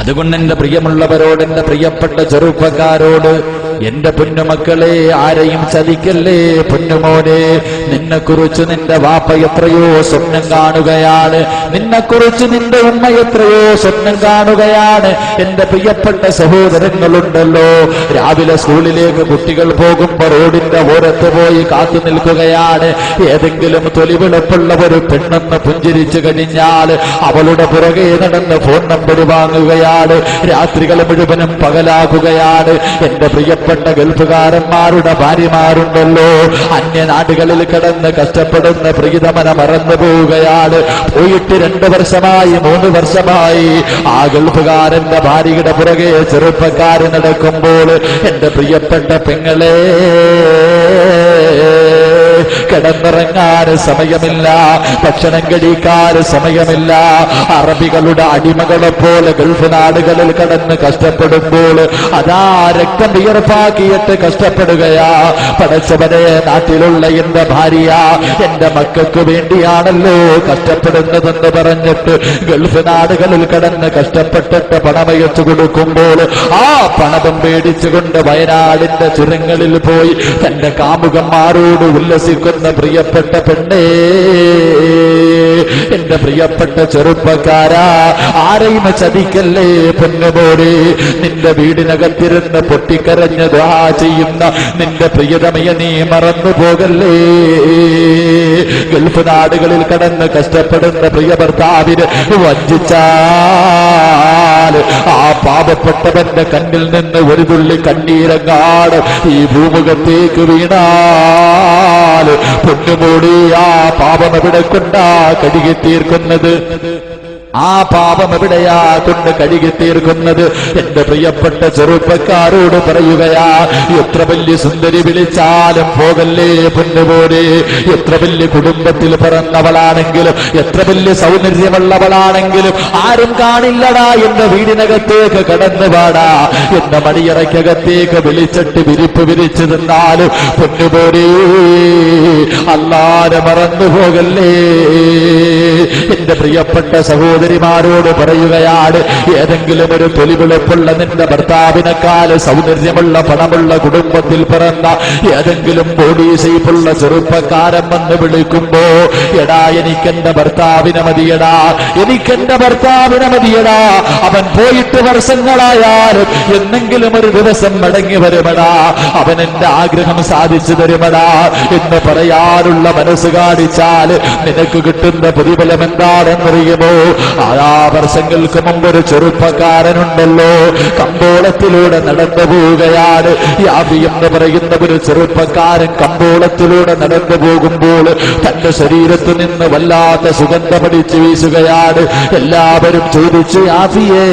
അതുകൊണ്ട് എന്റെ പ്രിയമുള്ളവരോട്, എന്റെ പ്രിയപ്പെട്ട ചെറുപ്പക്കാരോട്, എന്റെ പൊന്നുമക്കളെ, ആരെയും ചതിക്കല്ലേ പൊന്നുമോനെ. നിന്നെക്കുറിച്ച് നിന്റെ വാപ്പ എത്രയോ സ്വപ്നം കാണുകയാണ്, നിന്നെക്കുറിച്ച് നിന്റെ ഉമ്മ എത്രയോ സ്വപ്നം കാണുകയാണ്. എന്റെ പ്രിയപ്പെട്ട സഹോദരങ്ങളുണ്ടല്ലോ, രാവിലെ സ്കൂളിലേക്ക് കുട്ടികൾ പോകുമ്പോ റോഡിന്റെ ഓരത്ത് പോയി കാത്തു നിൽക്കുകയാണ്. ഏതെങ്കിലും തൊലിവിളപ്പുള്ള ഒരു പെണ്ണെന്ന് പുഞ്ചിരിച്ചു കഴിഞ്ഞാൽ അവളുടെ പുറകെ നടന്ന് ഫോൺ നമ്പർ വാങ്ങുകയാണ്. രാത്രികൾ മുഴുവനും പകലാകുകയാണ്. എന്റെ പ്രിയപ്പെട്ട ഗൾഫുകാരന്മാരുടെ ഭാര്യമാരുണ്ടല്ലോ, അന്യനാടുകളിൽ കിടന്ന് കഷ്ടപ്പെടുന്ന പ്രീതമന മറന്നു പോവുകയാണ്. പോയിട്ട് 2 വർഷമായി 3 വർഷമായി ആ ഗൾഫുകാരന്റെ ഭാര്യയുടെ പുറകെ ചെറുപ്പക്കാര് നടക്കുമ്പോൾ എന്റെ പ്രിയപ്പെട്ട പെങ്ങളെ, കിടന്നിറങ്ങാൻ സമയമില്ല, ഭക്ഷണം കഴിക്കാൻ സമയമില്ല. അറബികളുടെ അടിമകളെ പോലെ ഗൾഫ് നാടുകളിൽ കടന്ന് കഷ്ടപ്പെടുമ്പോൾ അതാ രക്തം വിയർപ്പാക്കിയിട്ട് കഷ്ടപ്പെടുകയാ. പടച്ചവനെ, നാട്ടിലുള്ള എന്റെ ഭാര്യ എന്റെ മക്കൾക്ക് വേണ്ടിയാണല്ലോ കഷ്ടപ്പെടുന്നതെന്ന് പറഞ്ഞിട്ട് ഗൾഫ് നാടുകളിൽ കടന്ന് കഷ്ടപ്പെട്ടിട്ട് പണമയച്ചു കൊടുക്കുമ്പോൾ ആ പണവും പേടിച്ചുകൊണ്ട് വയനാടിന്റെ ചുരങ്ങളിൽ പോയി തന്റെ കാമുകന്മാരോട് ഉല്ലസിക്കുന്ന പ്രിയപ്പെട്ട പെണ്ണേ, എന്റെ പ്രിയപ്പെട്ട ചെറുപ്പക്കാരാ, ആരെയും ചതിക്കല്ലേ പൊന്നുമോനെ. നിന്റെ വീടിനകത്തിരുന്ന് പൊട്ടിക്കരഞ്ഞ് ദുആ ചെയ്യുന്ന നിന്റെ പ്രിയതമയെ നീ മറന്നു പോകല്ലേ. ഗൾഫ് നാടുകളിൽ കടന്ന് കഷ്ടപ്പെടുന്ന പ്രിയ ഭർത്താവിന് വഞ്ചിച്ചാൽ ആ പാപപ്പെട്ടവന്റെ കണ്ണിൽ നിന്ന് ഒരു തുള്ളി കണ്ണീരങ്ങാട് ഈ ഭൂമുഖത്തേക്ക് വീണാൽ പൊന്നുമോടി, ആ പാപം എവിടെ കൊണ്ടാ കഴുകി തീർക്കുന്നത്? ആ പാപം എവിടെയാ കൊണ്ട് കഴുകി തീർക്കുന്നത്? എന്റെ പ്രിയപ്പെട്ട ചെറുപ്പക്കാരോട് പറയുകയാ, എത്ര വലിയ സുന്ദരി വിളിച്ചാലും പോകല്ലേ പൊന്നുപോലെ. എത്ര വലിയ കുടുംബത്തിൽ പിറന്നവളാണെങ്കിലും, എത്ര വലിയ സൗന്ദര്യമുള്ളവളാണെങ്കിലും ആരും കാണില്ലടാ എന്റെ വീടിനകത്തേക്ക് കടന്നു പാടാ, എന്റെ മണിയറയ്ക്കകത്തേക്ക് വിളിച്ചിട്ട് വിരിപ്പ് വിരിച്ചു നിന്നാലും പൊന്നുപോലെ അല്ലാതെ മറന്നു പോകല്ലേ. എന്റെ പ്രിയപ്പെട്ട സഹോദരിമാരോട് പറയുകയാണ്, ഏതെങ്കിലും ഒരു തൊലിവിളപ്പുള്ള നിന്റെ ഭർത്താവിനെക്കാൾ സൗന്ദര്യമുള്ള പണമുള്ള കുടുംബത്തിൽ പിറന്ന ഏതെങ്കിലും ബോഡി ഷേപ്പുള്ള ചെറുപ്പക്കാരൻ വന്ന് വിളിക്കുമ്പോ, എടാ എനിക്കെന്റെ ഭർത്താവിനെ മതിയടാ, എനിക്കെന്റെ ഭർത്താവിനെ മതിയടാ, അവൻ പോയിട്ട് വർഷങ്ങളായാലും എന്നെങ്കിലും ഒരു ദിവസം മടങ്ങി വരുമടാ, അവൻ എന്റെ ആഗ്രഹം സാധിച്ചു തരുമടാ എന്ന് പറയാനുള്ള മനസ്സ് കാണിച്ചാൽ നിനക്ക് കിട്ടുന്ന പ്രതിഫലം എന്താണെന്നറിയുമോ? 6 വർഷങ്ങൾക്ക് മുമ്പ് ഒരു ചെറുപ്പക്കാരനുണ്ടല്ലോ, കമ്പോളത്തിലൂടെ നടന്നു പോവുകയാണ്. യാബി എന്ന് പറയുന്ന ഒരു ചെറുപ്പക്കാരൻ കമ്പോളത്തിലൂടെ നടന്നു പോകുമ്പോൾ തന്റെ ശരീരത്തിൽ നിന്ന് വല്ലാത്ത സുഗന്ധമടിച്ചു വീശുകയാണ്. എല്ലാവരും ചോദിച്ചു, യാബിയേ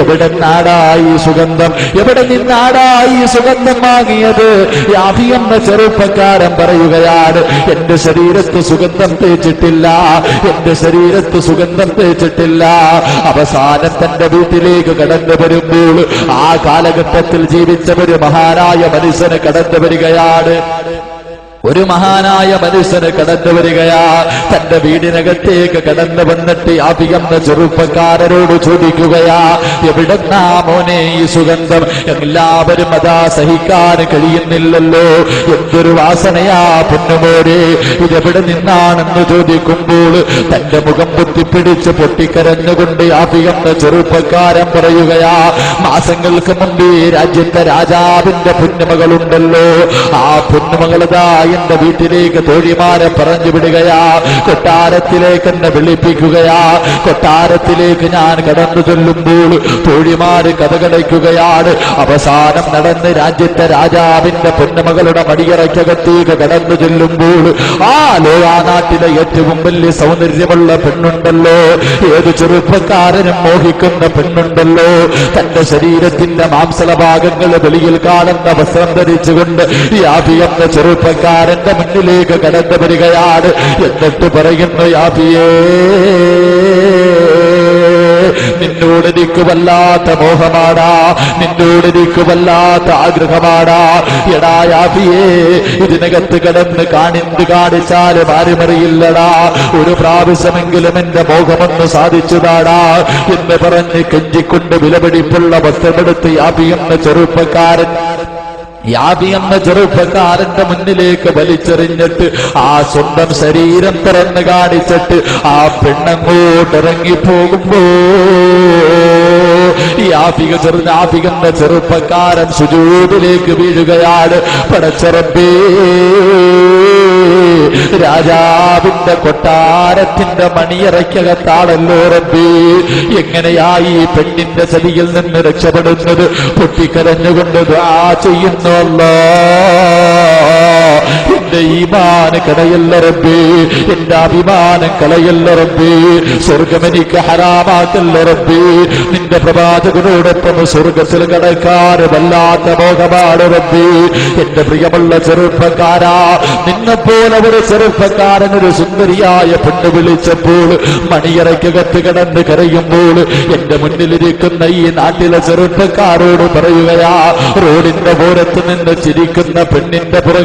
എവിടെ നാടായി സുഗന്ധം, എവിടെ നിന്നാടായി സുഗന്ധം വാങ്ങിയത്? യാബി എന്ന ചെറുപ്പക്കാരൻ പറയുകയാണ്, എന്റെ ശരീരത്ത് സുഗന്ധം തേച്ചിട്ടില്ല, എന്റെ ശരീരത്ത് സുഗന്ധം തേച്ചിട്ടില്ല. അവസാനം തന്റെ വീട്ടിലേക്ക് കടന്നു വരുമ്പോൾ ആ കാലഘട്ടത്തിൽ ജീവിച്ച ഒരു മഹാനായ മനുഷ്യന് കടന്നു വരികയാണ്. ഒരു മഹാനായ മനുഷ്യന് കടന്നു വരികയാ. തന്റെ വീടിനകത്തേക്ക് കടന്നു വന്നിട്ട് യാബി എന്ന ചെറുപ്പക്കാരനോട് ചോദിക്കുകയാ, എവിടെന്നാ മോനെ ഈ സുഗന്ധം? എല്ലാവരും അതാ സഹിക്കാൻ കഴിയുന്നില്ലല്ലോ, എന്തൊരു വാസനയാ പൊന്നുമോനെ, ഇതെവിടെ നിന്നാണെന്ന് ചോദിക്കുമ്പോൾ തന്റെ മുഖം പൊത്തിപ്പിടിച്ച് പൊട്ടിക്കരഞ്ഞുകൊണ്ട് യാബി എന്ന ചെറുപ്പക്കാരൻ പറയുകയാ, മാസങ്ങൾക്ക് മുമ്പ് രാജ്യത്തെ രാജാവിന്റെ പൊന്നുമകളുണ്ടല്ലോ, ആ പൊന്നുമകളതാ എന്റെ വീട്ടിലേക്ക് തോഴിമാരെ പറഞ്ഞു വിടുകയാ, കൊട്ടാരത്തിലേക്ക് എന്നെ വിളിപ്പിക്കുകയാ. കൊട്ടാരത്തിലേക്ക് ഞാൻ കടന്നു ചെല്ലുമ്പോൾ തോഴിമാര് കഥകടയ്ക്കുകയാണ്. അവസാനം നടന്ന് രാജ്യത്തെ രാജാവിന്റെ പൊന്നുമകളുടെ മടിയറയ്ക്കകത്തേക്ക് കടന്നു ചെല്ലുമ്പോൾ ആ നാട്ടിലെ ഏറ്റവും വലിയ സൗന്ദര്യമുള്ള പെണ്ണുണ്ടല്ലോ, ഏത് ചെറുപ്പക്കാരനും മോഹിക്കുന്ന പെണ്ണുണ്ടല്ലോ, തന്റെ ശരീരത്തിന്റെ മാംസള ഭാഗങ്ങൾ വെളിയിൽ കാണുന്ന വസ്ത്രം ധരിച്ചുകൊണ്ട് യാബി എന്ന ചെറുപ്പക്കാരന്റെ മുന്നിലേക്ക് കടന്നു വരികയാണ്. എന്നിട്ട് പറയുന്നു, യാബിയേ നിന്നോട് എനിക്ക് വല്ലാത്ത മോഹമാടാ, നിന്നോട് എനിക്ക് വല്ലാത്ത ആഗ്രഹമാടാ. എടാ യാഫിയേ, ഇതിനകത്ത് കിടന്ന് കാണിച്ചാലും ആരുമറിയില്ലടാ, ഒരു പ്രാവശ്യമെങ്കിലും എന്റെ മോഹമൊന്ന് സാധിച്ചതാടാ എന്ന് പറഞ്ഞ് കെഞ്ചിക്കൊണ്ട് വിലപിടിപ്പുള്ള വസ്ത്രമെടുത്ത് യാഫി എന്ന ചെറുപ്പക്കാരന്റെ മുന്നിലേക്ക് വലിച്ചെറിഞ്ഞിട്ട് ആ സ്വന്തം ശരീരം തുറന്ന് കാണിച്ചിട്ട് ആ പെണ്ണങ്ങോട്ട് ഇറങ്ങിപ്പോകുമ്പോ യാഫികെന്ന ചെറുപ്പക്കാരൻ സുജൂദിലേക്ക് വീഴുകയാണ്. പടച്ചറബേ, രാജാവിന്റെ കൊട്ടാരത്തിന്റെ മണിയറയ്ക്കകത്താണല്ലോ റബ്ബേ, എങ്ങനെയായി ഈ പെണ്ണിന്റെ ചതിയിൽ നിന്ന് രക്ഷപ്പെടുന്നത്? പൊട്ടിക്കരഞ്ഞുകൊണ്ട് ദുആ ചെയ്യുന്നു അല്ലാഹ്, എന്റെ ഈമാന് കളയല്ല റബ്ബേ, എന്റെ അഭിമാനം കളയല്ല റബ്ബേ, സ്വർഗം എനിക്ക് ഹറാമാക്കല്ല റബ്ബേ, നിന്റെ പ്രവാചകനോടൊപ്പം സ്വർഗത്തിൽ കടക്കാൻ വല്ലാത്ത മോഹമാണ് റബ്ബേ. എന്റെ പ്രിയമുള്ള ചെറുപ്പക്കാരാ, നിന്നെപ്പോലെ ഒരു ചെറുപ്പക്കാരൻ ഒരു സുന്ദരിയായ പെണ്ണ് വിളിച്ചപ്പോൾ മണിയറയ്ക്കകത്ത് കിടന്ന് കരയുമ്പോൾ എന്റെ മുന്നിലിരിക്കുന്ന ഈ നാട്ടിലെ ചെറുപ്പക്കാരോട് പറയുകയാ, റോഡിന്റെ ഓരത്ത് നിന്ന് ചിരിക്കുന്ന പെണ്ണിന്റെ പുറകെ